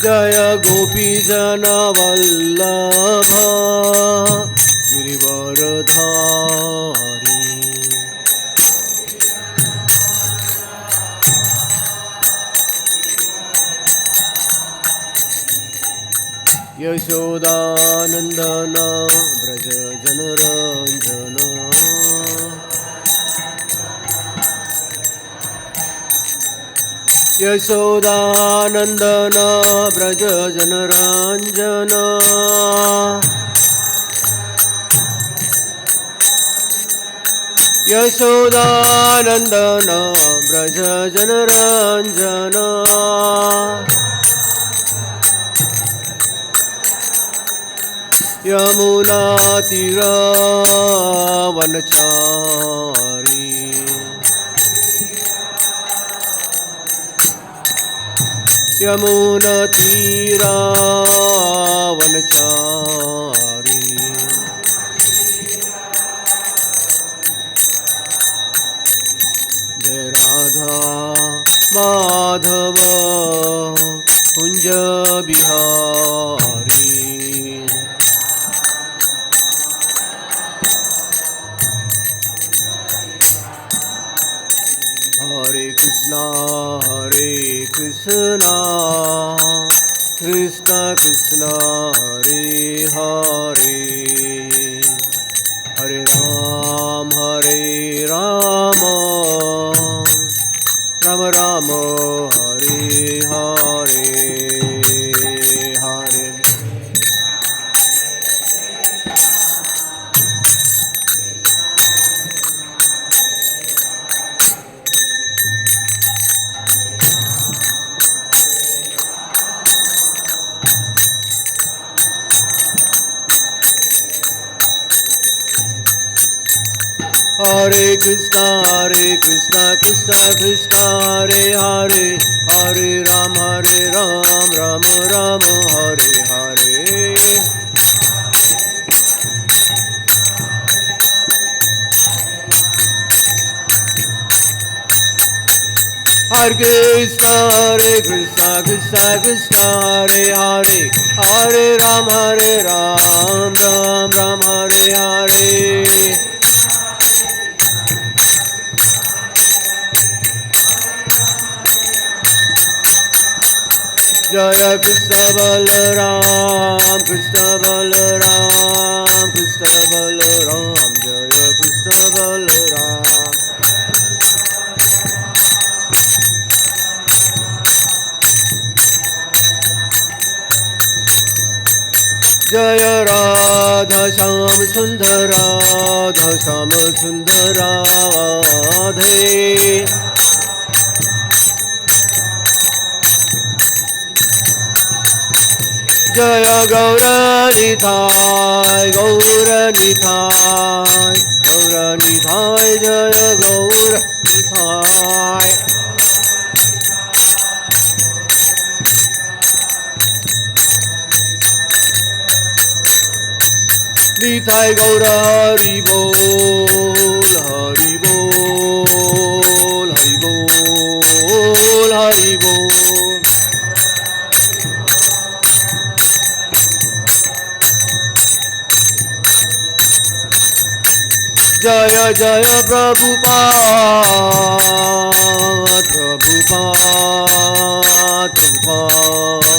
Jaya Gopi Jana Vallabha Girivaradhari Yashodanandana Braja Janaranjana Yashodanandana Braja Janaranjana Yashodanandana Braja Janaranjana Yamuna Tira Vanachari Yamuna Tira Vanachari Jai Radha Madhava Kunja Bihari Hare Krishna, Krishna Krishna, Hare Hare, Hare Rama, Rama Rama, Hare Hare, Hare. Hare Krishna, Krishna Krishna, Hare Hare, Hare Ram, Ram Ram, Hare Hare. Hare Krishna, Krishna Krishna, Hare Hare, Hare Ram, Ram Ram, Hare Hare. Jaya Krishna Balaram, Krishna Balaram, Krishna Balaram, Jaya Krishna Balaram. Jaya Radha Sham Sundara, Radha Sham Sundara, Radhe. Jaya Gauranithai, Gauranithai, Gauranithai, Jaya Gauranithai. Nithai Gaura Hari Bol, Hari Bol, Hari Bol, Hari Bol. Jaya Jaya Prabhupada, Prabhupada, Prabhupada.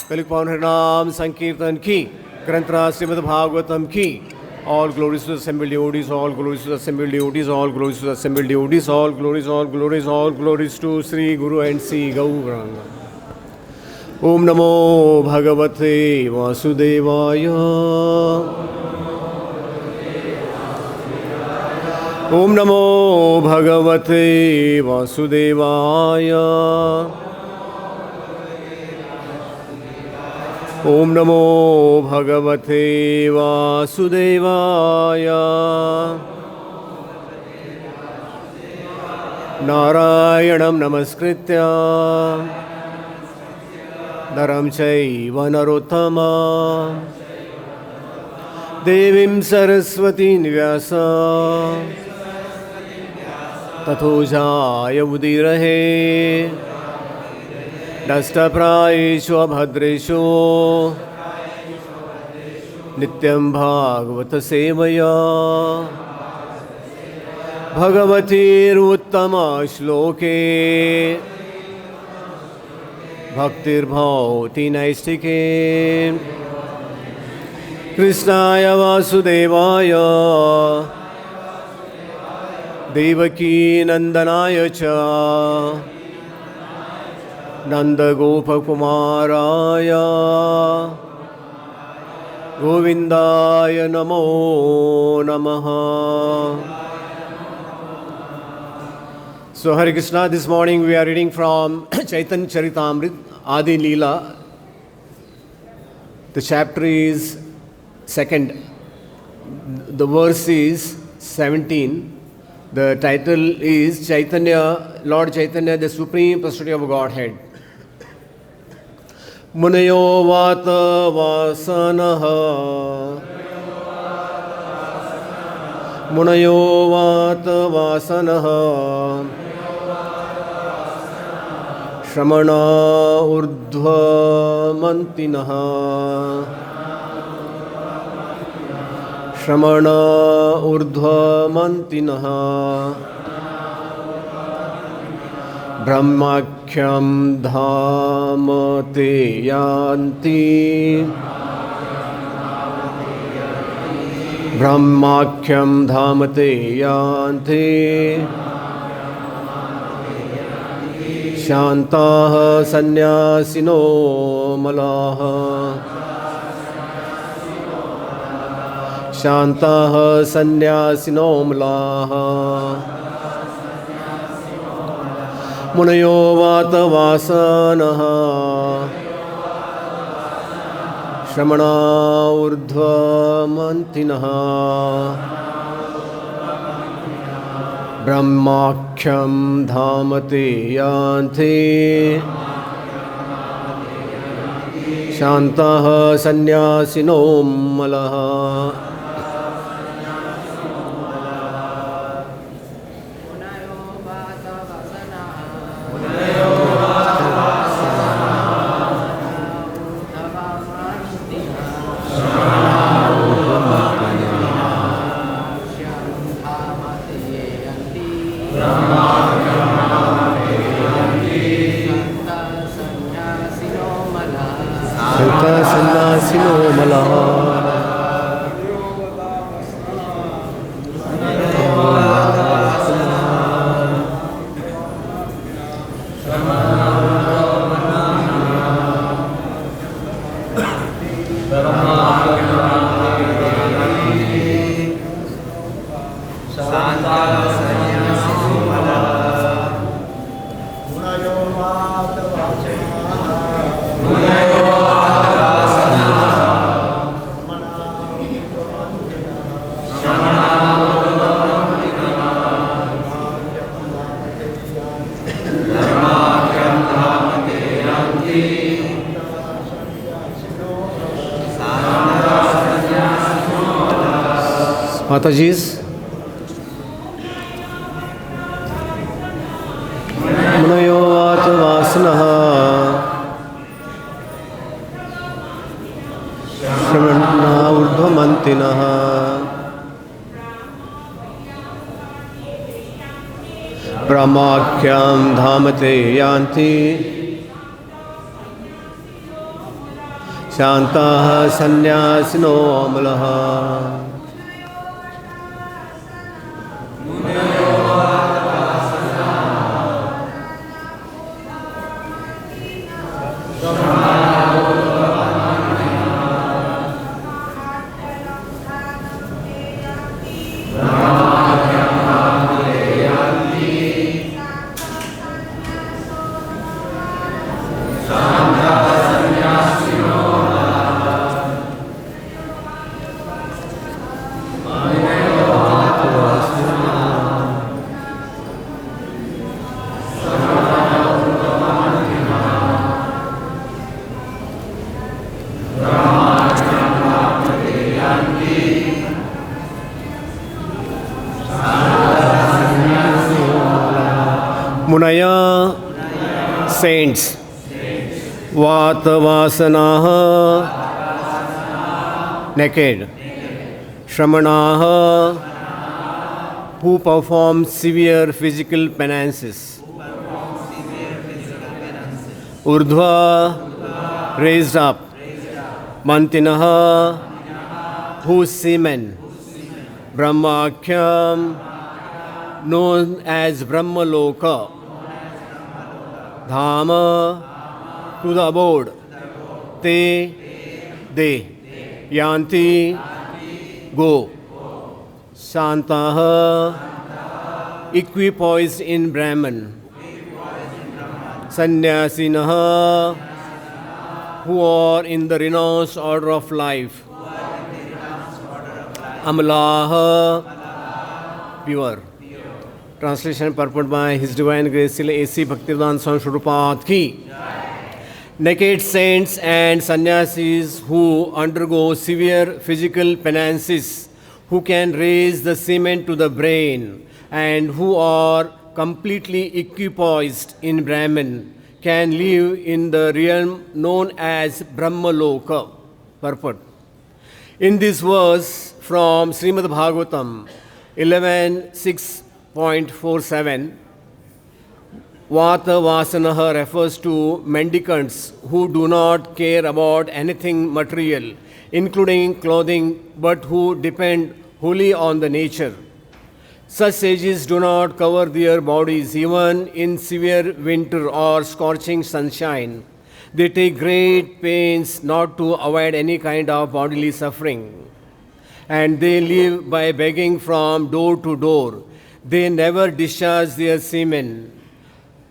Kalik Pawan Harinam Sankirtan ki, Granthra Śrīmad-Bhāgavatam ki. All glories to the assembled devotees, all glories to the assembled devotees, all glories to the assembled devotees, all glories, all glories, all glories to Sri Guru and Sri Gauranga. Om Namo Bhagavate Vasudevaya. Om Namo Bhagavate Vasudevaya. Om Namo Bhagavate Vasudevaya. Narayanam Namaskritya Naram Chaiva Narottama देवीं सरस्वतीं व्यास ततो जाय उदीरहे नष्टप्रायेषु अभद्रेषु नित्यं भागवत सेवया भगवतीरुत्तमा श्लोके भक्तिर्भवति नैष्टिके कृष्णाय वासुदेवाय देवकी नंदनाय च नंदगोपकुमाराय गोविंदाय नमो नमः. So Hare Krishna, this morning we are reading from Chaitanya Charitamrita, Adi Leela. The chapter is second. The verse is 17. The title is Chaitanya, Lord Chaitanya, the Supreme Personality of Godhead. Munayo vāta-vāsanāḥ, munayo vāta-vāsanāḥ, śramaṇā ūrdhva-manthinaḥ, śramaṇā ūrdhva-manthinaḥ, brahmākhyaṁ dhāma te yānti, brahmākhyaṁ dhāma te yānti, śāntāḥ sannyāsino malāḥ, śāntāḥ sannyāsino malāḥ, munayo vāta-vāsanāḥ, śramaṇā ūrdhva-manthinaḥ, brahmākhyam dhāma te yānti, śāntāḥ sannyāsino malāḥ. Sannyāsino malāḥ. Mataji's munayo vāta-vāsanāḥ, śramaṇā ūrdhva-manthinaḥ, brahmākhyaṁ dhāma te yānti, śāntāḥ sannyāsino malāḥ. munayo, saints. Vāta-vāsanāḥ, naked. śramaṇāḥ, who perform severe physical penances. ūrdhva, raised up. manthinaḥ, whose semen. brahmākhyam, known as Brahmaloka. dhāma, to the abode. They, yānti, go. śāntāḥ, equipoised in Brahman. sannyāsinaḥ, who are in the renounced order of life. amalāḥ, pure. Translation purport by His Divine Grace A.C. Bhaktivedanta Swami Prabhupada ki. Naked saints and sannyāsīs who undergo severe physical penances, who can raise the semen to the brain, and who are completely equipoised in Brahman, can live in the realm known as Brahmaloka. Purport. In this verse from Śrīmad-Bhāgavatam 11.6.47, vāta-vāsanāḥ refers to mendicants who do not care about anything material, including clothing, but who depend wholly on the nature. Such sages do not cover their bodies even in severe winter or scorching sunshine. They take great pains not to avoid any kind of bodily suffering. And they live by begging from door to door. They never discharge their semen,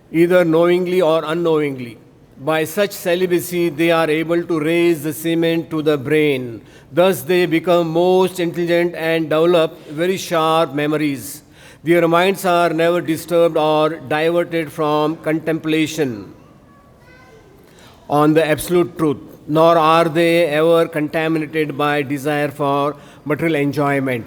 either knowingly or unknowingly. By such celibacy, they are able to raise the semen to the brain. Thus, they become most intelligent and develop very sharp memories. Their minds are never disturbed or diverted from contemplation on the absolute truth, nor are they ever contaminated by desire for material enjoyment.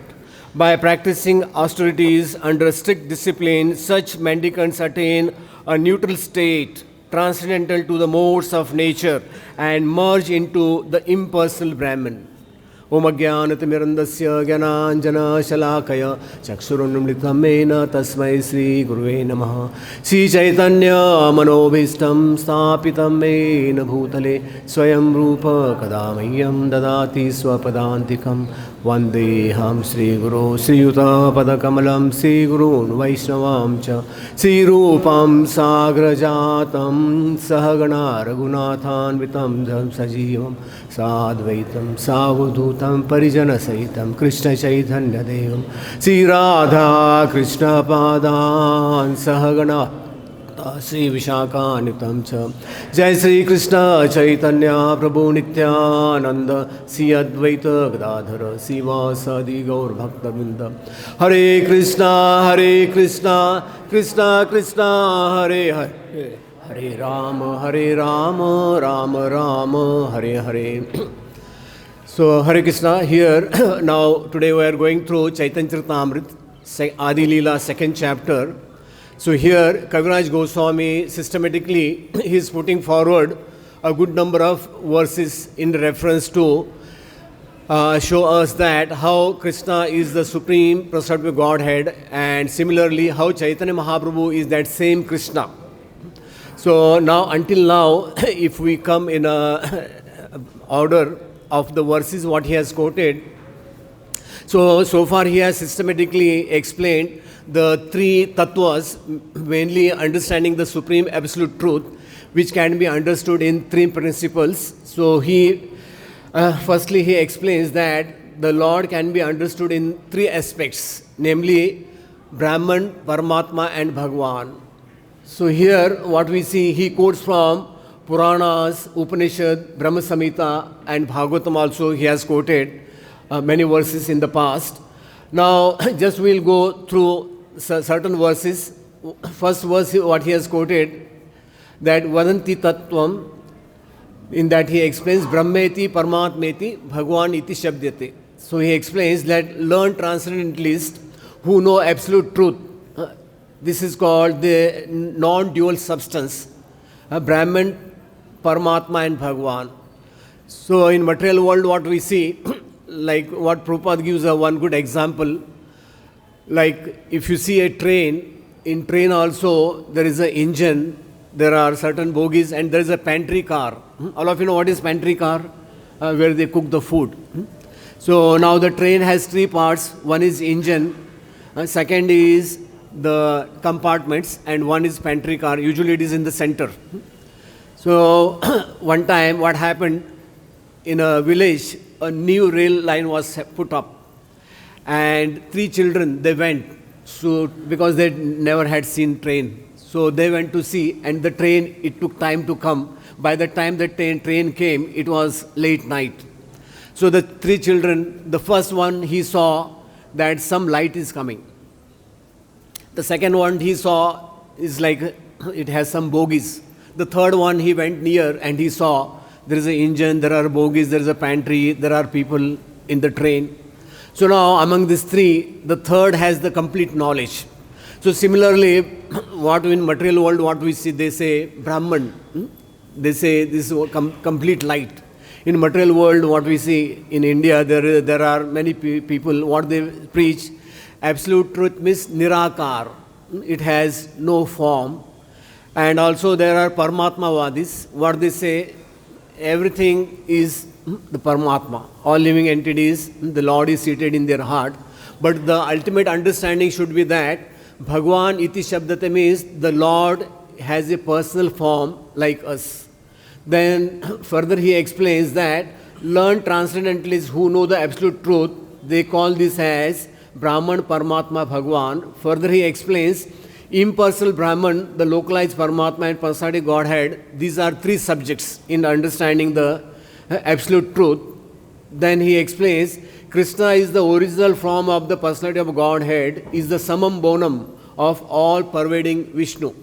By practicing austerities under strict discipline, such mendicants attain a neutral state, transcendental to the modes of nature, and merge into the impersonal Brahman. Om Ajnānatimirandasya Jnānanjana Shalakaya Chakshurunmritam Mena Tasmai Sri Guruve Namaha. Sri Chaitanya Manobhistam Sthapitam Mena Bhutale Swayam Rupa Kadamayyam Dadati Swapadantikam Vandeham Sri Guru Sri Yuta Padakamalam Sri Gurun Vaishnavam Cha Sri Rupam Sagrajatam Sahagana Raghunathan Vitam Dham Sajivam Sadvaitam Savudhutam Parijana Sahitam Krishna Chaitanya Devam Sri Radha Krishna Padan Sahagana Sri Vishakanitam Cha Jai Sri Krishna Chaitanya Prabhu Nityananda Sri Advaita Gadadhara Sivasadi Gaur Bhakta Vrinda Hare Krishna Krishna Krishna Hare Hare Hare Rama Rama Rama Hare Hare. So Hare Krishna, here now today we are going through Chaitanya Charitamrita Adi Leela second chapter. So here Kaviraj Goswami systematically he is putting forward a good number of verses in reference to show us that how Krishna is the supreme personality of Godhead, and similarly how Chaitanya Mahaprabhu is that same Krishna. So now until now if we come in a order of the verses what he has quoted, so far he has systematically explained the three tattvas, mainly understanding the supreme absolute truth, which can be understood in three principles. So he firstly he explains that the Lord can be understood in three aspects, namely Brahman, Paramatma and Bhagwan. So here what we see, he quotes from Puranas, Upanishad, Brahma Samhita and Bhagavatam also he has quoted many verses in the past. Now just we'll go through certain verses. First verse what he has quoted, that Vadanti Tattvam, in that he explains Brahmeti Paramatmeti Bhagwan iti Shabdyate. So he explains that learned transcendentalists who know absolute truth This is called the non-dual substance, Brahman, Paramatma and Bhagwan. So in material world what we see, like what Prabhupada gives one good example, like if you see a train, in train also there is an engine, there are certain bogies and there is a pantry car. All of you know what is pantry car? Where they cook the food. So now the train has three parts. One is engine, second is the compartments, and one is pantry car. Usually it is in the center. So one time what happened, in a village a new rail line was put up and three children, they went, so because they never had seen train. So they went to see, and the train, it took time to come. By the time the train came, it was late night. So the three children, the first one, he saw that some light is coming. The second one he saw is like it has some bogies. The third one, he went near and he saw there is an engine, there are bogies, there is a pantry, there are people in the train. So now among these three, the third has the complete knowledge. So similarly, what in material world, what we see, they say Brahman, they say this is complete light. In material world, what we see in India, there are many people, what they preach, absolute truth means nirakar. It has no form. And also there are Paramatmavadis, what they say, everything is the Paramatma. All living entities, the Lord is seated in their heart. But the ultimate understanding should be that Bhagwan iti shabdate means the Lord has a personal form like us. Then further he explains that learned transcendentalists who know the absolute truth, they call this as Brahman, Paramatma, Bhagwan. Further he explains impersonal Brahman, the localized Paramatma and personality Godhead, these are three subjects in understanding the absolute truth. Then he explains Krishna is the original form of the personality of Godhead, is the samam bonum of all pervading Vishnu.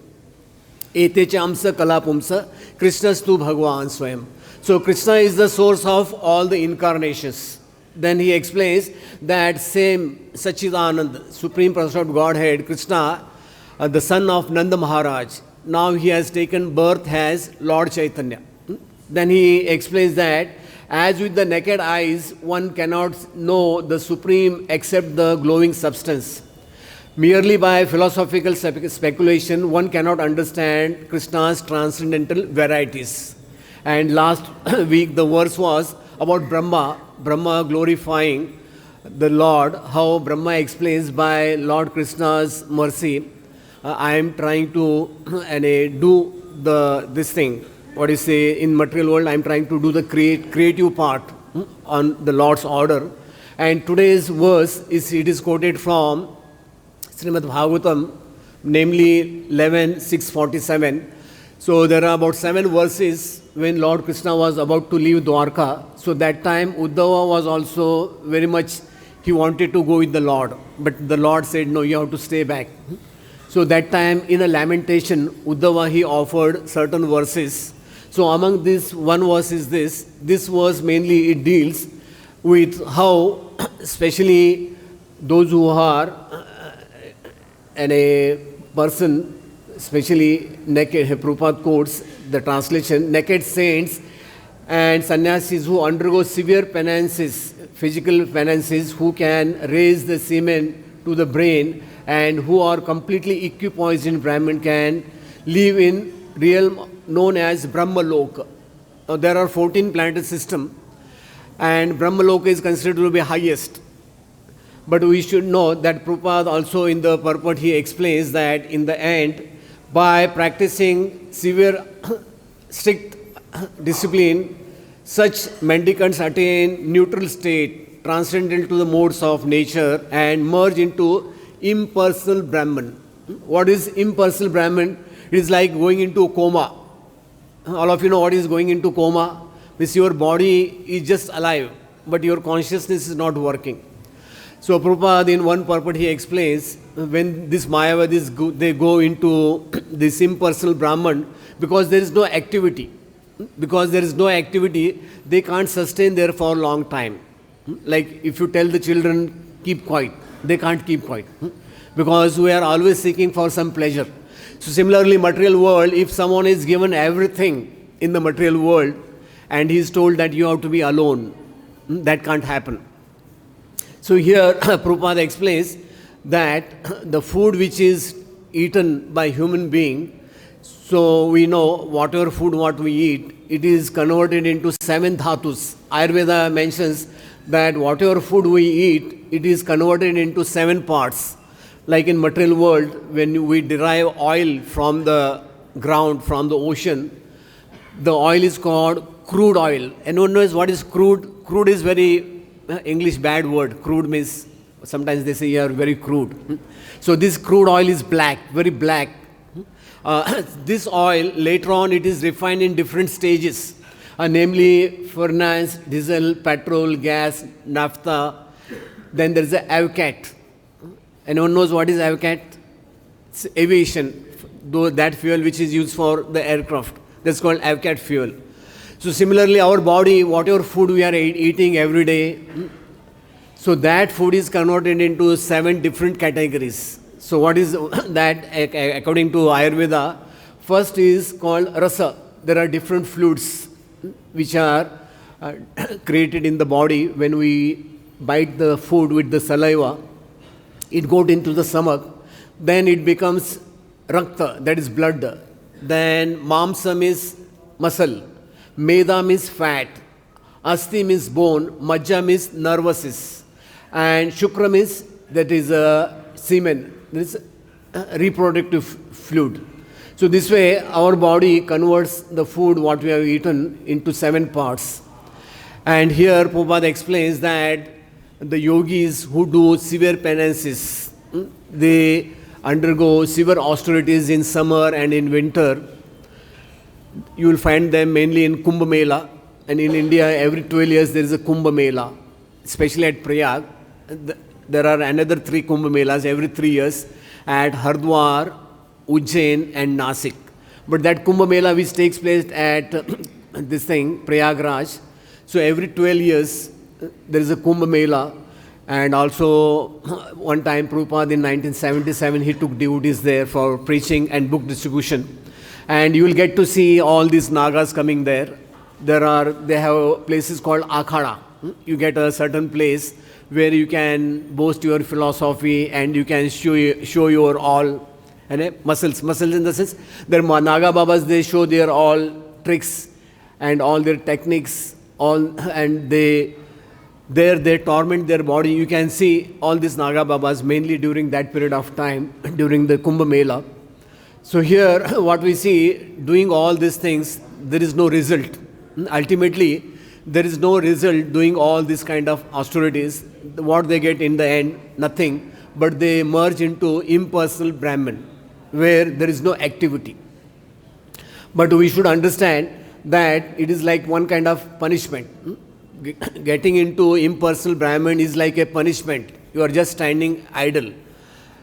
Ete cha amsa kalapumsa, Krishnastu Bhagwan Swayam. So Krishna is the source of all the incarnations. Then he explains that same Sachidanand, Supreme Personality of Godhead, Krishna, the son of Nanda Maharaj, now he has taken birth as Lord Chaitanya. Then he explains that as with the naked eyes, one cannot know the Supreme except the glowing substance. Merely by philosophical speculation, one cannot understand Krishna's transcendental varieties. And last week the verse was about Brahma glorifying the Lord, how Brahma explains by Lord Krishna's mercy, I am trying to do this thing. What you say in material world, I am trying to do the creative part on the Lord's order. And today's verse it is quoted from Śrīmad-Bhāgavatam, namely 11:647. So there are about 7 verses when Lord Krishna was about to leave Dwarka. So that time Uddhava was also very much, he wanted to go with the Lord. But the Lord said, no, you have to stay back. So that time in a lamentation, Uddhava, he offered certain verses. So among this, one verse is this. This verse mainly it deals with how, especially those who are a person, especially naked, Prabhupada quotes the translation, naked saints and sannyāsīs who undergo severe penances, physical penances, who can raise the semen to the brain and who are completely equipoised in Brahman can live in realm known as Brahmaloka. Now there are 14 planetary systems and Brahmaloka is considered to be highest. But we should know that Prabhupada also in the Purport he explains that in the end, by practicing severe strict discipline, such mendicants attain neutral state, transcendental to the modes of nature and merge into impersonal Brahman. What is impersonal Brahman? It is like going into a coma. All of you know what is going into coma? Means your body is just alive, but your consciousness is not working. So Prabhupada in one purport he explains, when these Mayavadis they go into this impersonal Brahman, because there is no activity. Because there is no activity, they can't sustain there for a long time. Like if you tell the children, keep quiet, They can't keep quiet because we are always seeking for some pleasure. So similarly, material world, if someone is given everything in the material world and he is told that you have to be alone, that can't happen. So here Prabhupada explains that the food which is eaten by human being, so we know whatever food what we eat, it is converted into 7 dhatus. Ayurveda mentions that whatever food we eat, it is converted into 7 parts. Like in material world, when we derive oil from the ground, from the ocean, the oil is called crude oil. Anyone knows what is crude? Crude is very English bad word. Crude means, sometimes they say you are very crude. So this crude oil is black, very black. This oil, later on, it is refined in different stages, namely furnace, diesel, petrol, gas, naphtha. Then there is a avcat. Anyone knows what is avcat? It's aviation, though that fuel which is used for the aircraft. That's called avcat fuel. So similarly, our body, whatever food we are eating every day, so that food is converted into 7 different categories. So what is that according to Ayurveda? First is called rasa. There are different fluids which are created in the body when we bite the food with the saliva. It goes into the stomach. Then it becomes rakta, that is blood. Then mamsam is muscle. Meda means fat. Asti means bone. Majja means nervous. And shukra means, that is semen. This reproductive fluid. So this way our body converts the food what we have eaten into 7 parts. And here Prabhupada explains that the yogis who do severe penances, they undergo severe austerities in summer and in winter. You will find them mainly in Kumbh Mela. And in India, every 12 years there is a Kumbh Mela, especially at Prayag. There are another 3 Kumbh Melas every 3 years at Hardwar, Ujjain and Nasik. But that Kumbh Mela which takes place at Prayagraj, so every 12 years there is a Kumbh Mela. And also one time Prabhupada in 1977 he took devotees there for preaching and book distribution. And you will get to see all these Nagas coming there. They have places called Akhada. You get a certain place where you can boast your philosophy and you can show your all muscles in the sense, their Naga Babas, they show their all tricks and all their techniques, and they torment their body. You can see all these Naga Babas mainly during that period of time, during the Kumbh Mela. So here what we see, doing all these things, there is no result. Ultimately, there is no result doing all these kind of austerities. What they get in the end, nothing, but they merge into impersonal Brahman, where there is no activity. But we should understand that it is like one kind of punishment. Getting into impersonal Brahman is like a punishment. You are just standing idle.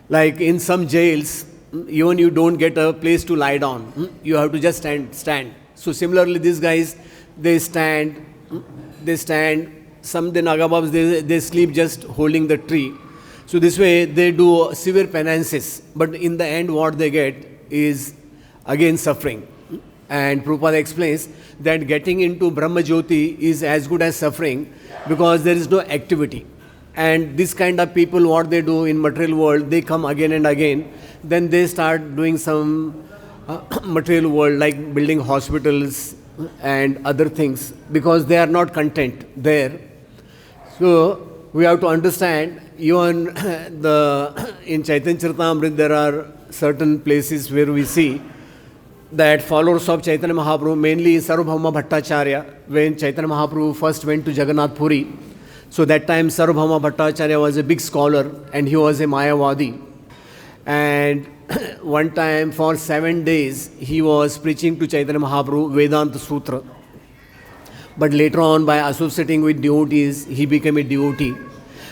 Like in some jails, even you don't get a place to lie down. You have to just stand. So similarly, these guys, they stand. Some the Nagababs, they sleep just holding the tree. So this way they do severe penances. But in the end what they get is again suffering. And Prabhupada explains that getting into Brahma Jyoti is as good as suffering because there is no activity. And this kind of people, what they do in material world, they come again and again. Then they start doing some material world like building hospitals and other things because they are not content there. So we have to understand, even in Chaitanya Charitamrita there are certain places where we see that followers of Chaitanya Mahaprabhu, mainly Sarvabhauma Bhattacharya, when Chaitanya Mahaprabhu first went to Jagannath Puri, so that time Sarvabhauma Bhattacharya was a big scholar and he was a Mayavadi. And one time for 7 days he was preaching to Chaitanya Mahaprabhu Vedanta Sutra. But later on, by associating with devotees, he became a devotee.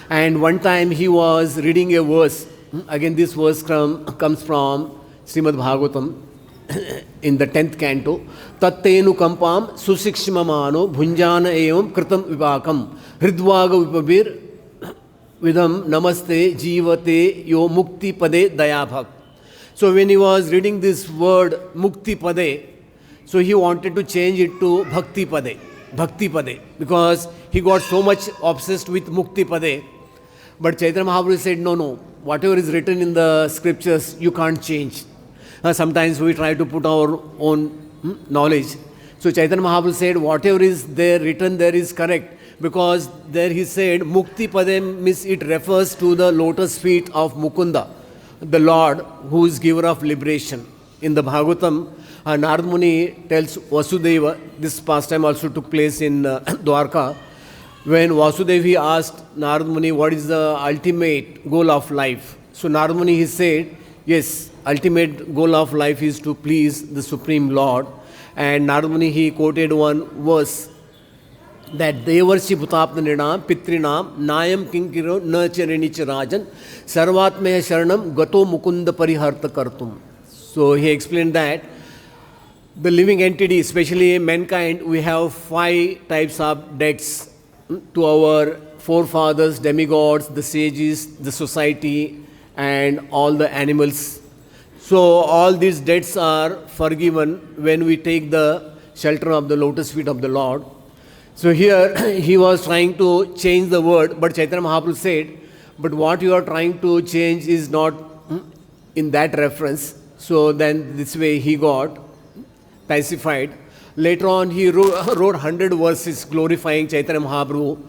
And one time he was reading a verse. Again, this verse comes from Śrīmad-Bhāgavatam in the 10th canto. Tattenu kampam susikshmamano bhunjana evam kritam vipakam hridvaga vipabir vidam namaste jivate yo mukti pade dayabhak. So when he was reading this word mukti pade, so he wanted to change it to bhakti pade, because he got so much obsessed with mukti pade. But Chaitanya Mahaprabhu said, no, whatever is written in the scriptures, you can't change. Sometimes we try to put our own knowledge. So Chaitanya Mahaprabhu said, whatever is there written there is correct, because there he said, mukti pade means it refers to the lotus feet of Mukunda, the Lord who is giver of liberation. In the Bhagavatam, Narad Muni tells Vasudeva, this pastime also took place in Dwarka, when Vasudevi asked Narad Muni, what is the ultimate goal of life? So Narad Muni, he said, yes, ultimate goal of life is to please the Supreme Lord. And Narad Muni, he quoted one verse, that Devarshi Bhutapnanam Pitrinam Nayam Kinkiro Nacharinicha Rajan Sarvatmaya Sharanam Gato Mukunda Pariharta Kartum. So he explained that the living entity, especially mankind, we have 5 types of debts to our forefathers, demigods, the sages, the society, and all the animals. So all these debts are forgiven when we take the shelter of the lotus feet of the Lord. So here he was trying to change the word, but Chaitanya Mahaprabhu said, but what you are trying to change is not in that reference. So then this way he got pacified. Later on, he wrote 100 verses glorifying Chaitanya Mahaprabhu,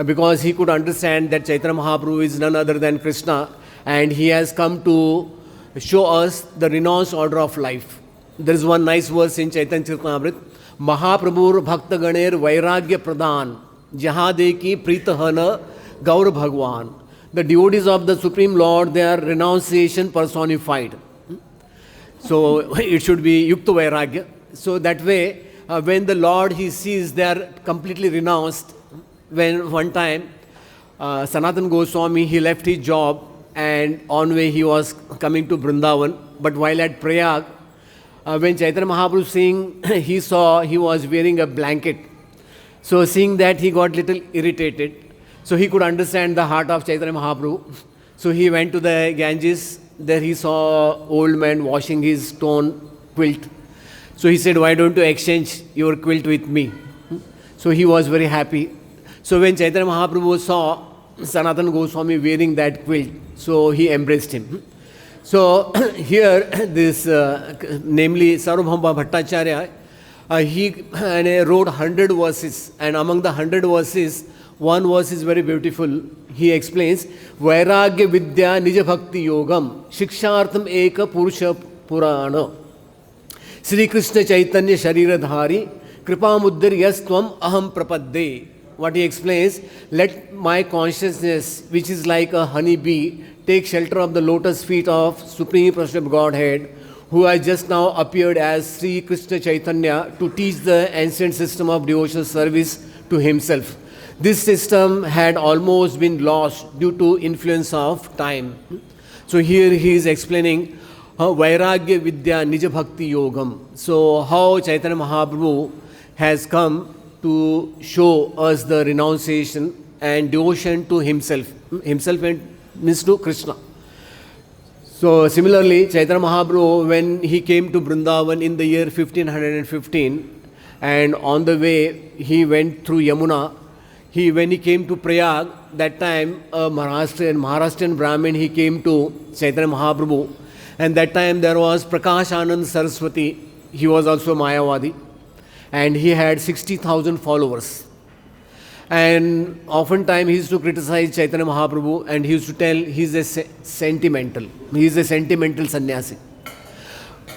because he could understand that Chaitanya Mahaprabhu is none other than Krishna, and he has come to show us the renounced order of life. There is one nice verse in Chaitanya Charitamrita, Mahaprabhur Bhakta Ganer Vairagya Pradhan, Jahadeki Pritahana Gaur Bhagwan. The devotees of the Supreme Lord, they are renunciation personified. So it should be Yukta Vairagya. So that way, when the Lord he sees they are completely renounced, when one time Sanatana Goswami, he left his job and on way he was coming to Vrindavan, but while at Prayag, when Chaitanya Mahaprabhu seeing, he saw he was wearing a blanket. So seeing that, he got little irritated. So he could understand the heart of Chaitanya Mahaprabhu. So he went to the Ganges. There he saw old man washing his stone quilt. So he said, why don't you exchange your quilt with me? So he was very happy. So when Chaitanya Mahaprabhu saw Sanatana Goswami wearing that quilt, so he embraced him. So here this, namely Sarvabhauma Bhattacharya, he wrote 100 verses, and among the 100 verses, one verse is very beautiful. He explains, Vairagya Vidya Nija Bhakti Yogam Shikshartham Eka Purusha Purana Sri Krishna Chaitanya Shariradhari Kripa Muddar Yastvam Aham Prapadde. What he explains, let my consciousness, which is like a honeybee, take shelter of the lotus feet of Supreme Personal Godhead, who has just now appeared as Sri Krishna Chaitanya to teach the ancient system of devotional service to himself. This system had almost been lost due to influence of time. So here he is explaining Vairagya Vidya Nija Bhakti Yogam. So how Chaitanya Mahaprabhu has come to show us the renunciation and devotion to himself. Himself means to Krishna. So similarly, Chaitanya Mahaprabhu, when he came to Vrindavan in the year 1515, and on the way he went through Yamuna, when he came to Prayag, that time a Maharashtrian Brahmin, he came to Chaitanya Mahaprabhu, and that time there was Prakash Anand Saraswati, he was also Mayavadi, and he had 60,000 followers. And oftentimes he used to criticize Chaitanya Mahaprabhu, and he used to tell he is a sentimental sannyasi.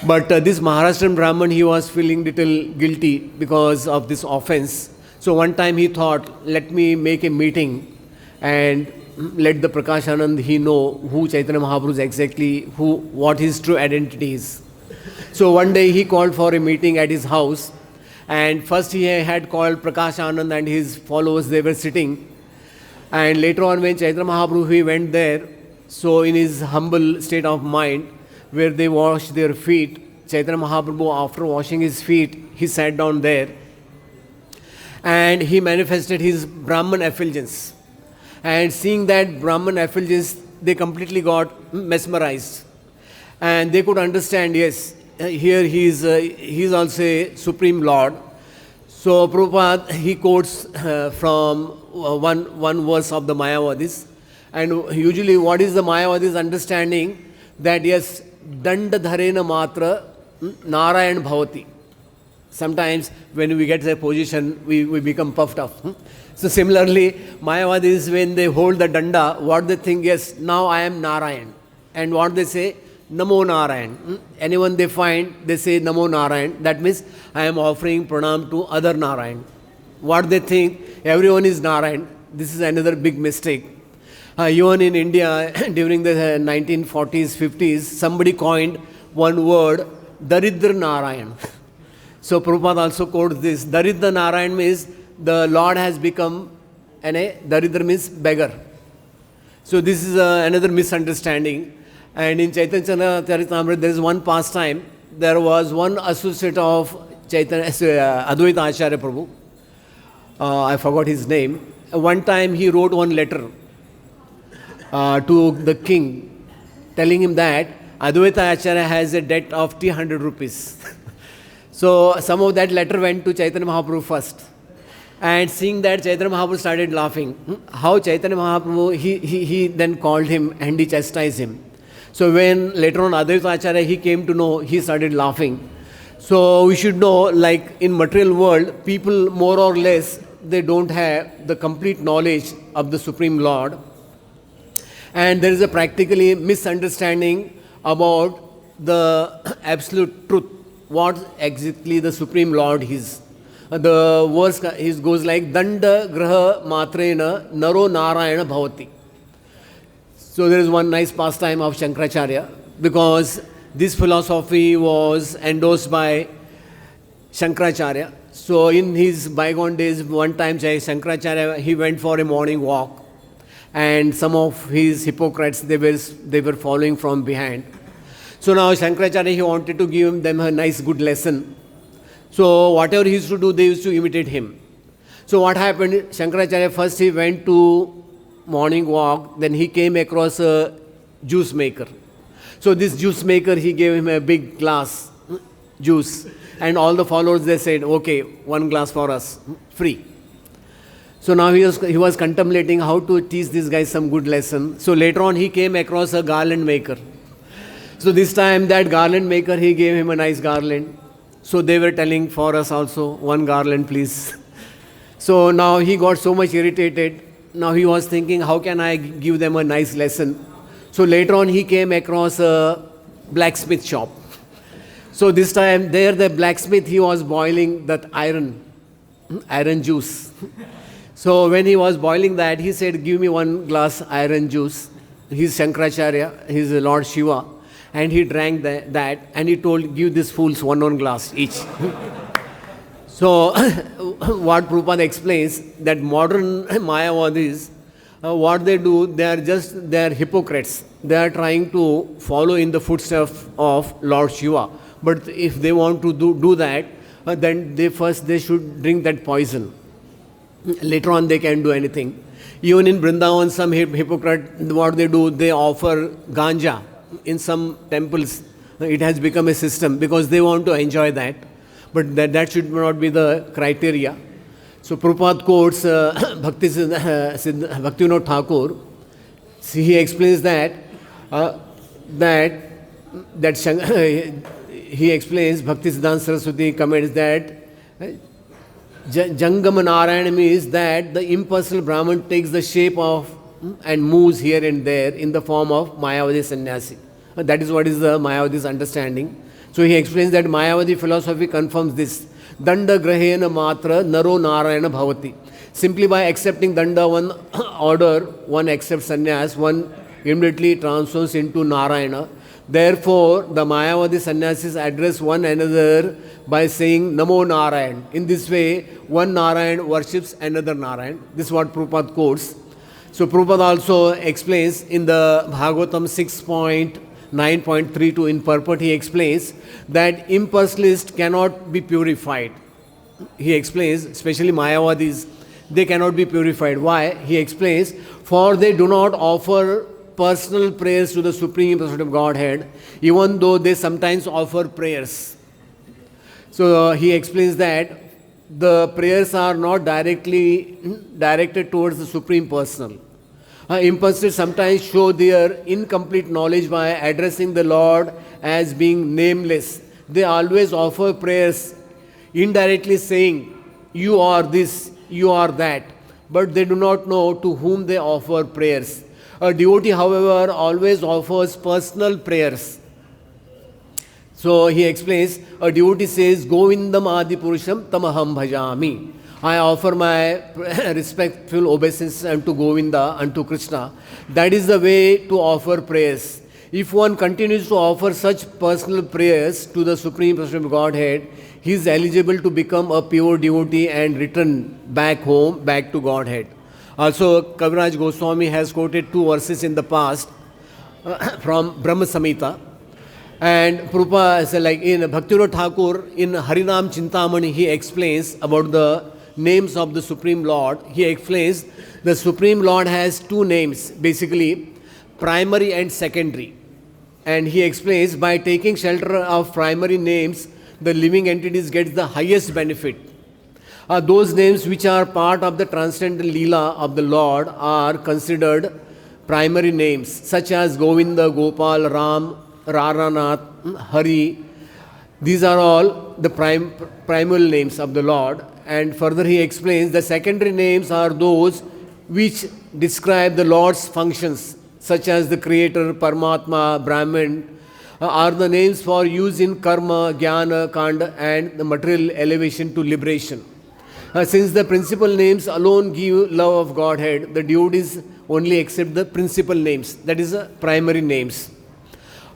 But this Maharashtrian Brahman, he was feeling little guilty because of this offense. So one time he thought, let me make a meeting and let the Prakash Anand he know who Chaitanya Mahaprabhu is exactly, what his true identity is. So one day he called for a meeting at his house, and first he had called Prakash Anand and his followers, they were sitting. And later on when Chaitanya Mahaprabhu he went there, so in his humble state of mind, where they washed their feet, Chaitanya Mahaprabhu, after washing his feet, he sat down there and he manifested his Brahman effulgence. And seeing that Brahman effulgence, they completely got mesmerized. And they could understand, yes, here he is also a Supreme Lord. So Prabhupada, he quotes from one verse of the Mayavadis. And usually what is the Mayavadis understanding? That yes, danda dharena matra Narayan bhavati. Sometimes when we get their position, we become puffed up. So similarly, Mayavadis, when they hold the danda, what they think, yes, now I am Narayan. And what they say, Namo Narayan. Anyone they find, they say Namo Narayan. That means I am offering pranam to other Narayan. What they think, everyone is Narayan. This is another big mistake. Even in India, during the 1940s, 50s, somebody coined one word, Daridra Narayan. So Prabhupada also quotes this. Daridra Narayan means the Lord has become, Daridra means beggar. So this is another misunderstanding. And in Chaitanya Charitamrita, there is one pastime. There was one associate of Chaitanya, Advaita Acharya Prabhu. I forgot his name. One time he wrote one letter to the king, telling him that Advaita Acharya has a debt of 300 rupees. So some of that letter went to Chaitanya Mahaprabhu first. And seeing that, Chaitanya Mahaprabhu started laughing. How Chaitanya Mahaprabhu, he then called him and he chastised him. So when later on Advaita Acharya, he came to know, he started laughing. So we should know, like in material world, people more or less, they don't have the complete knowledge of the Supreme Lord. And there is a practically misunderstanding about the absolute truth, what exactly the Supreme Lord is. The verse goes like, Danda graha matrena naro narayana bhavati. So there is one nice pastime of Shankaracharya, because this philosophy was endorsed by Shankaracharya. So in his bygone days, one time Shankaracharya, he went for a morning walk, and some of his hypocrites, they were following from behind. So now Shankaracharya, he wanted to give them a nice good lesson. So whatever he used to do, they used to imitate him. So what happened, Shankaracharya first he went to morning walk, then he came across a juice maker. So this juice maker, he gave him a big glass juice, and all the followers, they said, okay, one glass for us, free. So now he was contemplating how to teach this guy some good lesson. So later on he came across a garland maker. So this time that garland maker, he gave him a nice garland. So they were telling, for us also, one garland please. So now he got so much irritated. Now he was thinking, how can I give them a nice lesson? So later on he came across a blacksmith shop. So this time there the blacksmith, he was boiling that iron juice. So when he was boiling that, he said, give me one glass iron juice. He's Shankaracharya, he's Lord Shiva. And he drank that and he told, give these fools one glass each. So what Prabhupada explains, that modern Mayavadis, what they do, they are hypocrites. They are trying to follow in the footsteps of Lord Shiva. But if they want to do that, then they should drink that poison. Later on they can do anything. Even in Vrindavan, some hypocrite, what they do, they offer ganja in some temples. It has become a system because they want to enjoy that. But that should not be the criteria. So Prabhupada quotes Bhaktivinoda Thakur. He explains he explains, Bhaktisiddhanta Saraswati comments that Jangama Narayana means that the impersonal Brahman takes the shape of and moves here and there in the form of Mayavadi sannyasi. That is what is the Mayavadi's understanding. So he explains that Mayavadi philosophy confirms this. Danda grahena matra naro narayana bhavati. Simply by accepting danda, one order, one accepts sannyas, one immediately transforms into Narayana. Therefore, the Mayavadi sannyasis address one another by saying Namo Narayan. In this way, one Narayan worships another Narayan. This is what Prabhupada quotes. So Prabhupada also explains in the Bhagavatam 6.9.32 in Purport, he explains that impersonalists cannot be purified. He explains, especially Mayavadis, they cannot be purified. Why? He explains, For they do not offer personal prayers to the Supreme Personality of Godhead, even though they sometimes offer prayers. So he explains that the prayers are not directly directed towards the Supreme Personal. Impulses sometimes show their incomplete knowledge by addressing the Lord as being nameless. They always offer prayers indirectly saying, you are this, you are that, but they do not know to whom they offer prayers. A devotee, however, always offers personal prayers. So he explains, a devotee says, Govindam Adi Purusham Tamaham Bhajami. I offer my respectful obeisance unto Govinda, unto Krishna. That is the way to offer prayers. If one continues to offer such personal prayers to the Supreme Personality of Godhead, he is eligible to become a pure devotee and return back home, back to Godhead. Also, Kaviraj Goswami has quoted 2 verses in the past from Brahma Samhita. And Prabhupada said, like in Bhaktivinoda Thakur, in Harinam Chintamani, he explains about the names of the Supreme Lord. He explains the Supreme Lord has 2 names, basically primary and secondary. And he explains by taking shelter of primary names, the living entities get the highest benefit. Those names which are part of the transcendental Leela of the Lord are considered primary names, such as Govinda, Gopal, Ram, Raranath, Hari. These are all the primal names of the Lord. And further he explains the secondary names are those which describe the Lord's functions, such as the Creator, Paramatma, Brahman, are the names for use in karma, jnana, kanda, and the material elevation to liberation. Since the principal names alone give love of Godhead, the devotees only accept the principal names, that is the primary names.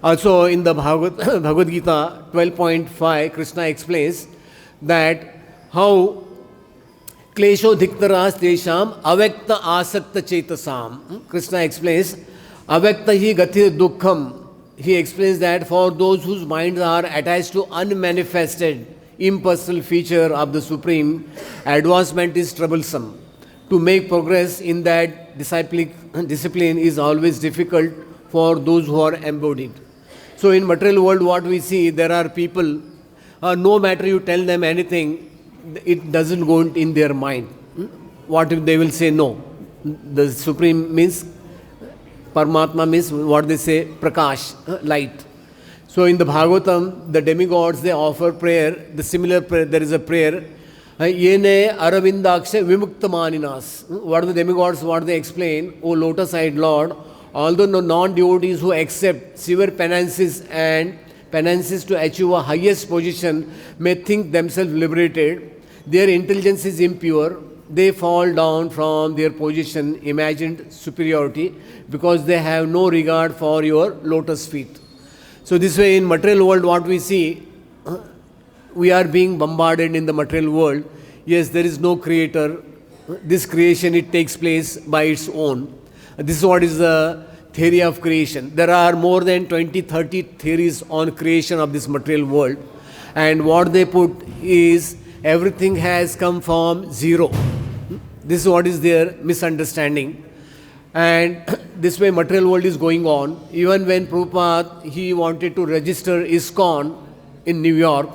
Also in the Bhagavad Gita 12.5, Krishna explains that how klesho dhiktaras tesham avekta asakta chetasam. Krishna explains, avekta hi gati dukkham. He explains that for those whose minds are attached to unmanifested, impersonal feature of the Supreme, advancement is troublesome. To make progress in that discipline is always difficult for those who are embodied. So in material world, what we see, there are people, no matter you tell them anything, it doesn't go in their mind. What if they will say no? The Supreme means, Paramatma means what they say, Prakash, light. So in the Bhagavatam, the demigods, they offer prayer. The similar prayer, there is a prayer. Yene aravindaksha vimuktamaninas. What are the demigods, what they explain? O lotus-eyed Lord, although no non-devotees who accept severe penances and penances to achieve a highest position may think themselves liberated, their intelligence is impure. They fall down from their position, imagined superiority, because they have no regard for your lotus feet. So this way in material world what we see, we are being bombarded in the material world. Yes, there is no creator. This creation, it takes place by its own. This is what is the theory of creation. There are more than 20-30 theories on creation of this material world. And what they put is everything has come from zero. This is what is their misunderstanding. And this way material world is going on. Even when Prabhupada, he wanted to register ISKCON in New York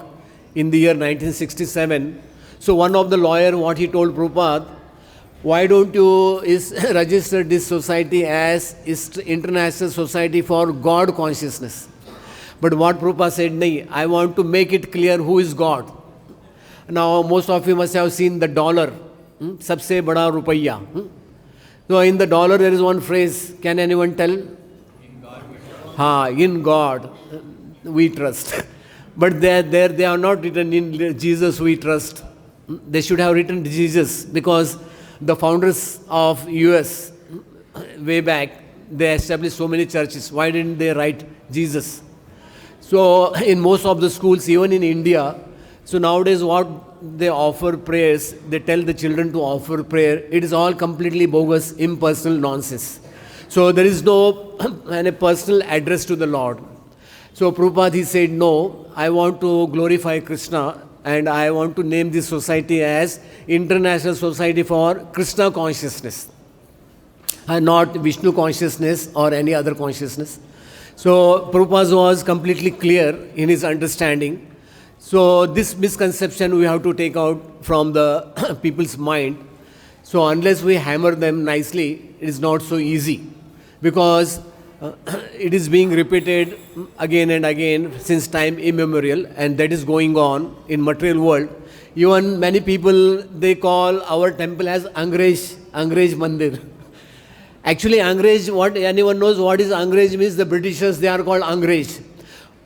in the year 1967. So one of the lawyer, what he told Prabhupada, why don't you register this society as International Society for God Consciousness? But what Prabhupada said, no, I want to make it clear who is God. Now most of you must have seen the dollar, sabse bada rupaiya. So in the dollar there is one phrase, can anyone tell? In God we trust. But they are not written in Jesus we trust. They should have written Jesus, because the founders of US way back, they established so many churches. Why didn't they write Jesus? So in most of the schools, even in India, so nowadays what they offer prayers, they tell the children to offer prayer. It is all completely bogus, impersonal nonsense. So there is no any personal address to the Lord. So Prabhupada, he said, no, I want to glorify Krishna and I want to name this society as International Society for Krishna Consciousness. not Vishnu consciousness or any other consciousness. So Prabhupada was completely clear in his understanding. So this misconception we have to take out from the people's mind. So unless we hammer them nicely, it is not so easy, because it is being repeated again and again since time immemorial, and that is going on in material world. Even many people, they call our temple as Angrez Mandir. Actually, Angrez, what anyone knows what is Angrez means? The Britishers, they are called Angrez.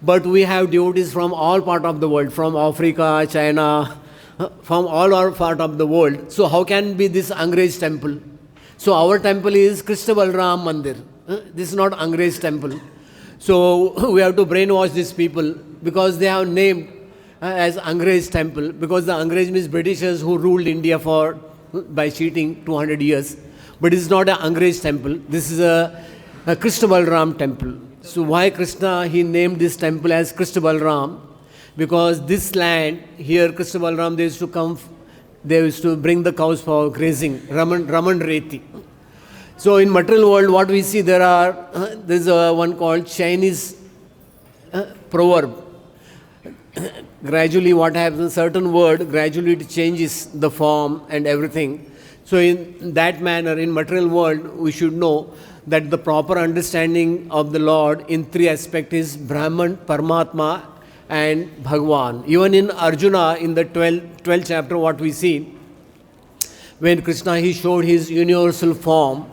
But we have devotees from all part of the world, from Africa, China, from all our part of the world. So how can be this Angrez temple? So our temple is Krishna Balram Mandir. This is not Angrez temple. So we have to brainwash these people, because they have named as Angrez temple, because the Angrez means Britishers who ruled India by cheating 200 years. But it is not an Angrez temple. This is a Krishna Balram temple. So why Krishna, he named this temple as Krishna Balram? Because this land here, Krishna Balram, they used to come, they used to bring the cows for grazing, Raman Reti. So in material world, what we see, there's one called Chinese proverb. Gradually what happens, certain word, gradually it changes the form and everything. So in that manner, in material world, we should know that the proper understanding of the Lord in three aspects is Brahman, Paramatma and Bhagwan. Even in Arjuna, in the 12th chapter, what we see, when Krishna, he showed his universal form,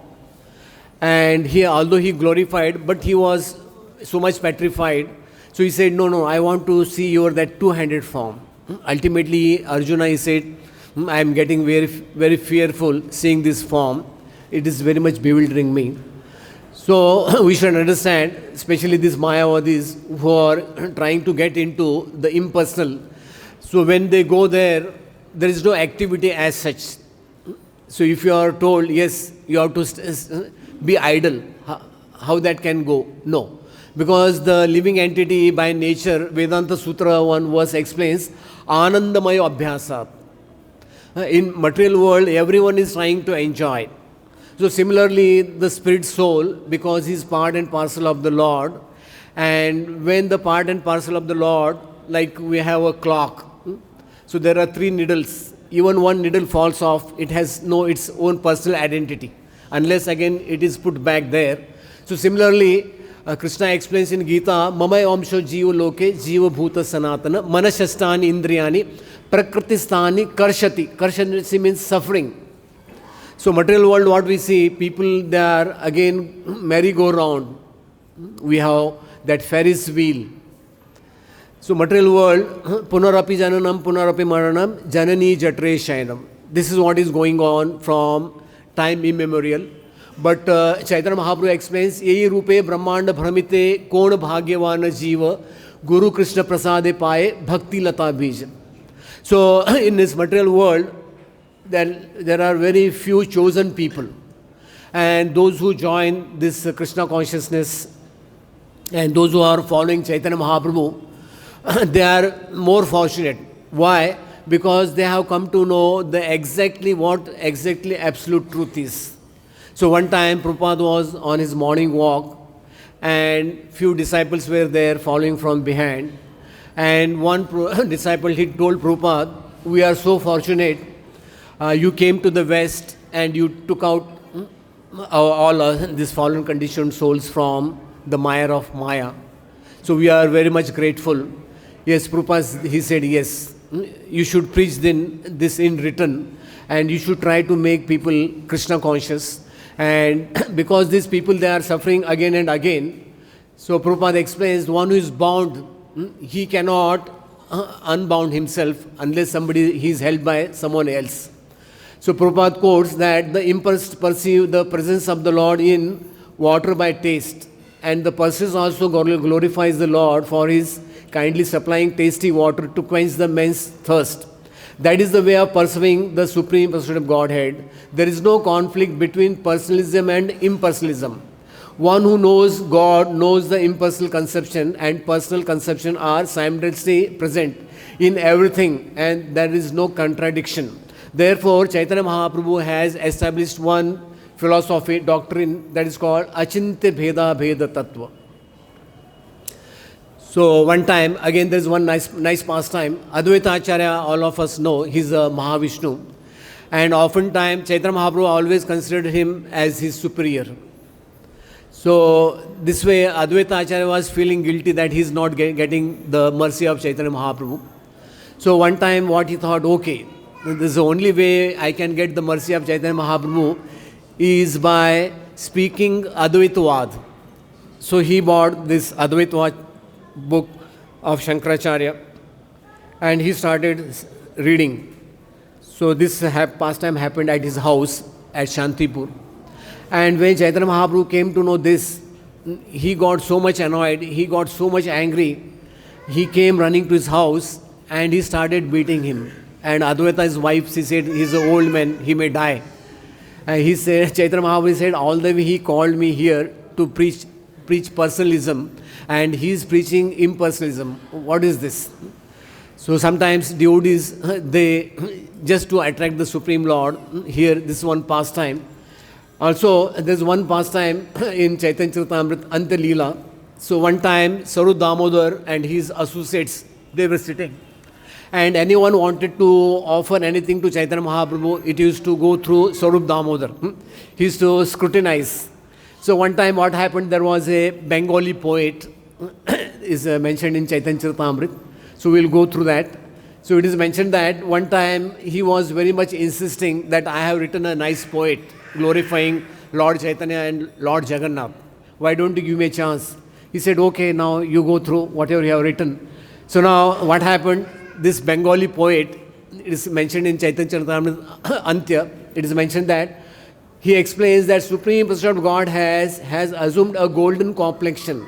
and although he glorified, but he was so much petrified. So he said, no, I want to see that two-handed form. Ultimately, Arjuna, he said, I am getting very, very fearful seeing this form. It is very much bewildering me. So we should understand, especially these Mayavadis who are trying to get into the impersonal. So when they go there is no activity as such. So if you are told, yes, you have to be idle, how that can go? No. Because the living entity by nature, Vedanta Sutra 1 verse explains, Anandamayo Abhyasa. In material world, everyone is trying to enjoy. So similarly, the spirit soul, because he is part and parcel of the Lord, and when the part and parcel of the Lord, like we have a clock, so there are three needles. Even one needle falls off, it has its own personal identity, unless again it is put back there. So similarly, Krishna explains in Gita, Mamay Omsho Jiva Loke, Jiva Bhuta Sanatana, Manashastani Indriyani, Prakritistani Karshati. Karshati means suffering. So material world, what we see, people, they are again merry-go-round. We have that Ferris wheel. So material world, Punarapi Jananam, Punarapi Maranam, Janani Jatre Shainam. This is what is going on from time immemorial. But Chaitanya Mahaprabhu explains, Yehi Rupe Brahmanda Bhramite Kona Bhagyavana Jiva Guru Krishna Prasade Paye Bhakti Lata Bija. So in this material world, there are very few chosen people. And those who join this Krishna consciousness and those who are following Chaitanya Mahaprabhu, they are more fortunate. Why? Because they have come to know what exactly absolute truth is. So one time Prabhupada was on his morning walk and few disciples were there following from behind. And one disciple, he told Prabhupada, we are so fortunate, you came to the West and you took out all these fallen conditioned souls from the mire of Maya. So we are very much grateful. Yes, Prabhupada, he said, yes, you should preach this in written and you should try to make people Krishna conscious. And because these people, they are suffering again and again. So Prabhupada explains, one who is bound, he cannot unbound himself unless he is held by someone else. So Prabhupada quotes that the impersed perceive the presence of the Lord in water by taste. And the persons also glorifies the Lord for his kindly supplying tasty water to quench the men's thirst. That is the way of pursuing the Supreme Personality of Godhead. There is no conflict between personalism and impersonalism. One who knows God knows the impersonal conception and personal conception are simultaneously present in everything, and there is no contradiction. Therefore, Chaitanya Mahaprabhu has established one philosophy, doctrine that is called Achintya Bheda Bheda Tattva. So one time, again there is one nice pastime. Advaita Acharya, all of us know, he's a Mahavishnu. And oftentimes Chaitanya Mahaprabhu always considered him as his superior. So this way Advaita Acharya was feeling guilty that he is not getting the mercy of Chaitanya Mahaprabhu. So one time what he thought, okay, this is the only way I can get the mercy of Chaitanya Mahaprabhu is by speaking Advaitavad. So he bought this Advaitavad book of Shankaracharya and he started reading. So this pastime happened at his house at Shantipur. And when Chaitanya Mahaprabhu came to know this, he got so much annoyed, he got so much angry. He came running to his house and he started beating him. And Advaita, his wife, she said, he's an old man, he may die. And he said, Chaitanya Mahaprabhu said, all the way he called me here to preach personalism, and he is preaching impersonalism. What is this? So sometimes devotees, they just to attract the Supreme Lord, here this one pastime. Also, there's one pastime in Chaitanya Charitamrita, Anta Leela. So one time, Sarup Damodar and his associates, they were sitting. And anyone wanted to offer anything to Chaitanya Mahaprabhu, it used to go through Sarup Damodar. He used to scrutinize. So one time what happened, there was a Bengali poet, is mentioned in Chaitanya Charitamrita. So we'll go through that. So it is mentioned that one time he was very much insisting that I have written a nice poet glorifying Lord Chaitanya and Lord Jagannath. Why don't you give me a chance? He said, okay, now you go through whatever you have written. So now what happened? This Bengali poet, it is mentioned in Chaitanya Charitamrita Antya, it is mentioned that he explains that Supreme Personality of God has assumed a golden complexion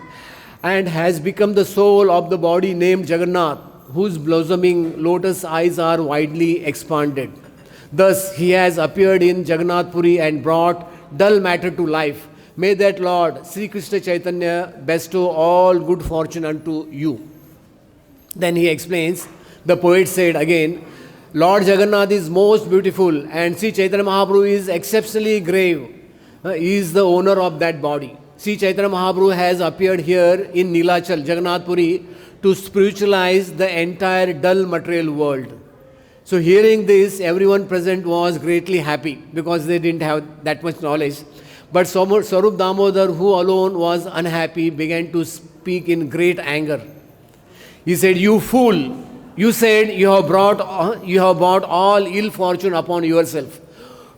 and has become the soul of the body named Jagannath, whose blossoming lotus eyes are widely expanded. Thus, he has appeared in Jagannath Puri and brought dull matter to life. May that Lord, Sri Krishna Chaitanya, bestow all good fortune unto you. Then he explains, the poet said again, Lord Jagannath is most beautiful and Sri Chaitanya Mahaprabhu is exceptionally grave. He is the owner of that body. Sri Chaitanya Mahaprabhu has appeared here in Nilachal, Jagannath Puri, to spiritualize the entire dull material world. So hearing this, everyone present was greatly happy because they didn't have that much knowledge. But Sarup Damodar, who alone was unhappy, began to speak in great anger. He said, you fool, you said you have brought all ill fortune upon yourself.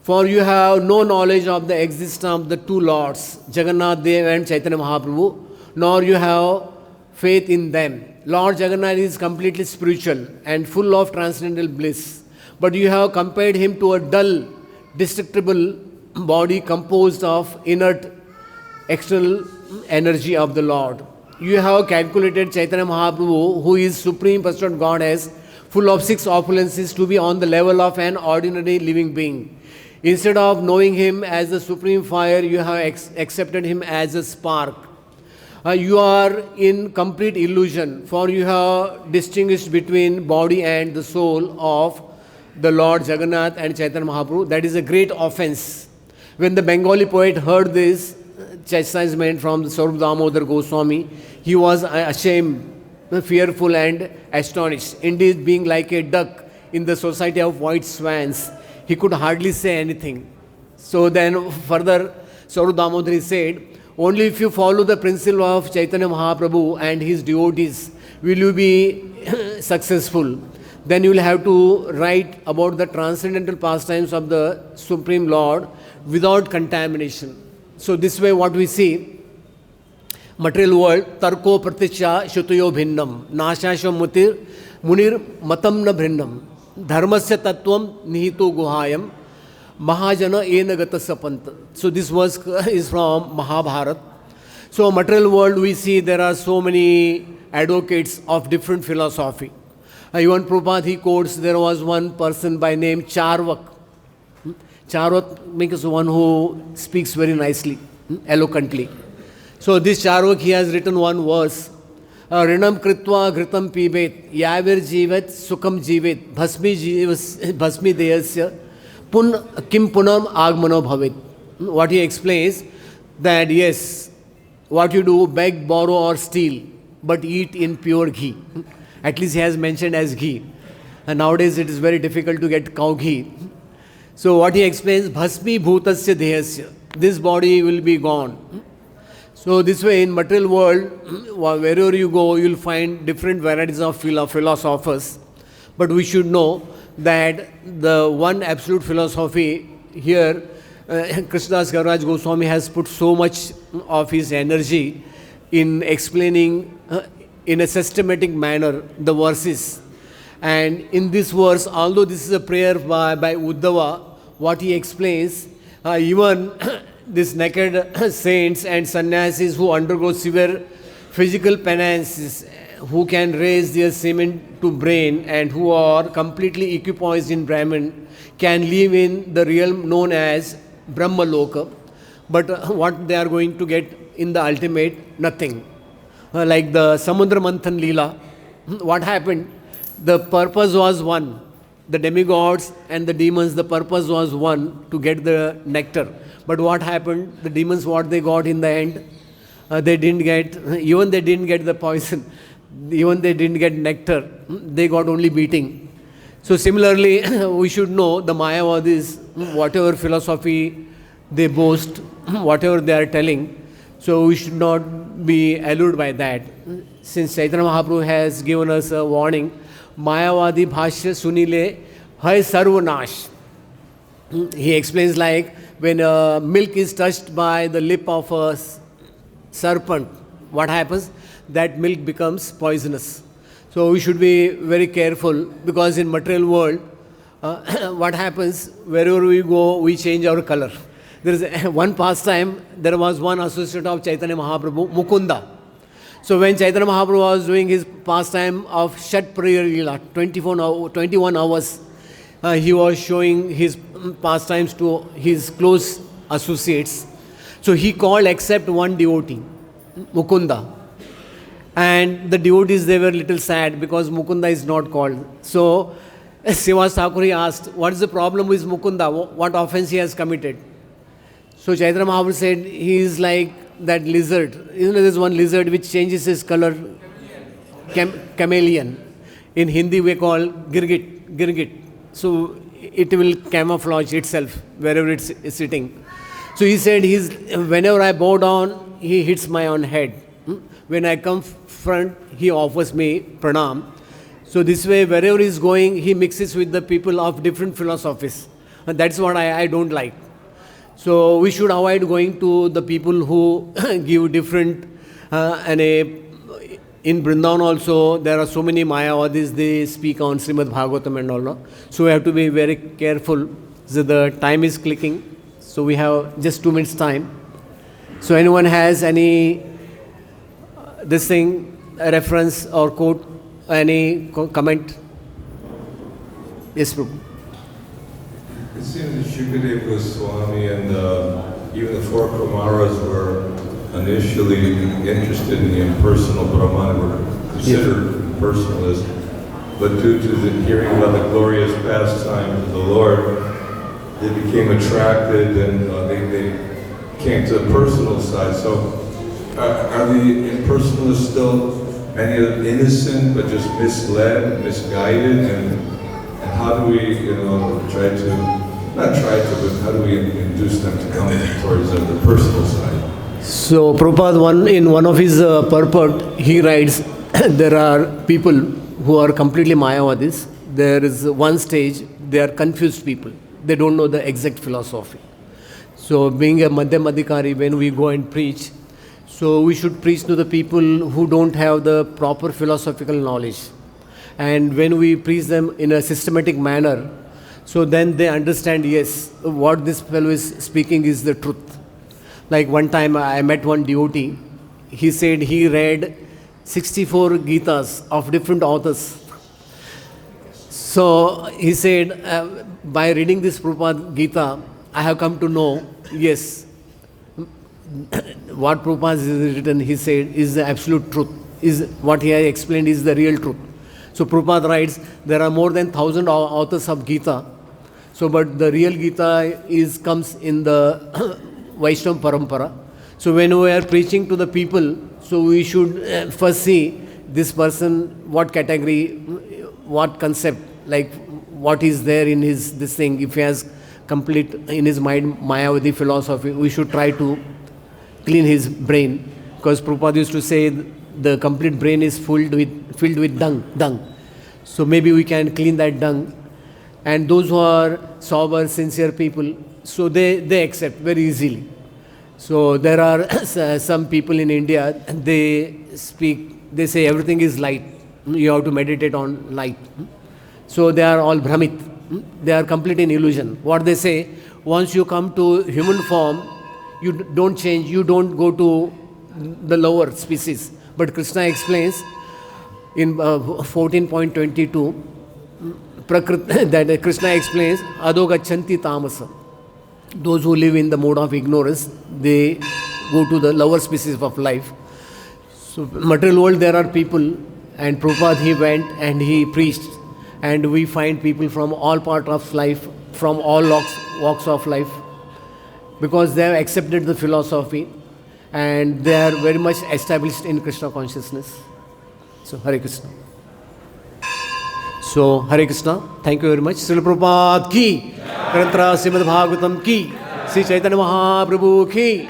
For you have no knowledge of the existence of the two lords, Jagannath Dev and Chaitanya Mahaprabhu, nor you have faith in them. Lord Jagannath is completely spiritual and full of transcendental bliss. But you have compared him to a dull, destructible body composed of inert external energy of the Lord. You have calculated Chaitanya Mahaprabhu, who is Supreme Personality of God, as full of 6 opulences, to be on the level of an ordinary living being. Instead of knowing him as the supreme fire, you have accepted him as a spark. You are in complete illusion, for you have distinguished between body and the soul of the Lord Jagannath and Chaitanya Mahaprabhu. That is a great offense. When the Bengali poet heard this chastisement from the Sarup Damodar Goswami, he was ashamed, fearful and astonished. Indeed, being like a duck in the society of white swans, he could hardly say anything. So then further Sarup Damodar said, only if you follow the principle of Chaitanya Mahaprabhu and his devotees will you be successful. Then you will have to write about the transcendental pastimes of the Supreme Lord without contamination. So this way what we see, material world, tarko pratisya shutayo bhinnam, nashasham munir matam na bhinnam, dharmasya tattvam nihito guhayam, mahajana ena gata sapanta. So this verse is from Mahabharata. So material world we see there are so many advocates of different philosophy. Even Prabhupada, he quotes, there was one person by name Charvak. Charvak means one who speaks very nicely, eloquently. So this Charvak, he has written one verse. Rinam kritva ghritam pibet, yavir jivet sukam jivet, bhasmi deyasya, kim punam agmano bhavet. what he explains, that yes, what you do, beg, borrow or steal, but eat in pure ghee. At least he has mentioned as ghee. And nowadays it is very difficult to get cow ghee. So what he explains, bhasmi bhutasya dehasya, this body will be gone. So this way in material world, wherever you go, you will find different varieties of philosophers. But we should know that the one absolute philosophy here, Krishnadas Kaviraj Goswami has put so much of his energy in explaining in a systematic manner the verses. And in this verse, although this is a prayer by Uddhava, what he explains, even these naked saints and sannyāsīs who undergo severe physical penances, who can raise their semen to brain and who are completely equipoised in Brahman, can live in the realm known as Brahmaloka. But what they are going to get in the ultimate? Nothing. Like the Samudra Manthan Leela, what happened? The purpose was one. The demigods and the demons, the purpose was one, to get the nectar. But what happened? The demons, what they got in the end? They didn't get the poison. Even they didn't get nectar. They got only beating. So similarly, we should know the Mayavadis, whatever philosophy they boast, whatever they are telling, so we should not be allured by that. Since Chaitanya Mahaprabhu has given us a warning, Mayavadi bhashya sunile hai sarvanash. He explains like when milk is touched by the lip of a serpent, what happens? That milk becomes poisonous. So we should be very careful, because in material world, what happens, wherever we go, we change our color. There is one pastime, there was one associate of Chaitanya Mahaprabhu, Mukunda. So when Chaitanya Mahaprabhu was doing his pastime of Shat Prayer Leela, 21 hours, he was showing his pastimes to his close associates. So he called except one devotee, Mukunda. And the devotees, they were little sad because Mukunda is not called. So Srivas Thakur asked, what is the problem with Mukunda? What offense he has committed? So Chaitanya Mahaprabhu said, he is like that lizard. You know, there is one lizard which changes his color, chameleon. In Hindi we call girgit. So it will camouflage itself wherever it's sitting. So he said, whenever I bow down, he hits my own head. When I come front, he offers me pranam. So this way, wherever he is going, he mixes with the people of different philosophies. And that's what I don't like. So we should avoid going to the people who give different, in Vrindavan also, there are so many Mayavadis, they speak on Śrīmad-Bhāgavatam and all. So we have to be very careful. So the time is clicking. So we have just 2 minutes time. So anyone has any, this thing, a reference or quote, any comment? Yes, Prabhu. It seems that Shukadeva Goswami and even the four Kumaras were initially interested in the impersonal Brahman, were considered personalists, but due to the hearing about the glorious pastimes of the Lord, they became attracted and they came to the personal side. So are the impersonalists still any innocent but just misled, misguided, and how do we, how do we induce them to come towards the personal side? So Prabhupada, in one of his purport, he writes, there are people who are completely Mayavadis. There is one stage, they are confused people. They don't know the exact philosophy. So being a Madhyam Adhikari, when we go and preach, so we should preach to the people who don't have the proper philosophical knowledge. And when we preach them in a systematic manner, so then they understand, yes, what this fellow is speaking is the truth. Like one time I met one devotee, he said he read 64 Gitas of different authors. So he said, by reading this Prabhupada Gita, I have come to know, yes, what Prabhupada has written, he said, is the absolute truth. Is what he has explained is the real truth. So Prabhupada writes, there are more than 1,000 authors of Gita. So, but the real Gita comes in the Vaishnava parampara. So when we are preaching to the people, so we should first see this person, what category, what concept, like what is there in his this thing. If he has complete in his mind Mayavadi philosophy, we should try to clean his brain, because Prabhupada used to say the complete brain is filled with dung. So maybe we can clean that dung. And those who are sober, sincere people, so they accept very easily. So there are some people in India, they say everything is light. You have to meditate on light. So they are all Brahmit. They are complete in illusion. What they say, once you come to human form, you don't change, you don't go to the lower species. But Krishna explains in 14.22, that Krishna explains, Ado gachanti tamasa. Those who live in the mode of ignorance, they go to the lower species of life. So material world, there are people, and Prabhupada, he went and he preached, and we find people from all parts of life, from all walks of life, because they have accepted the philosophy and they are very much established in Krishna consciousness. So Hare Krishna. So Hare Krishna, thank you very much. Srila Prabhupada ki, Śrīmad-Bhāgavatam ki, Sri Chaitanya Mahaprabhu ki.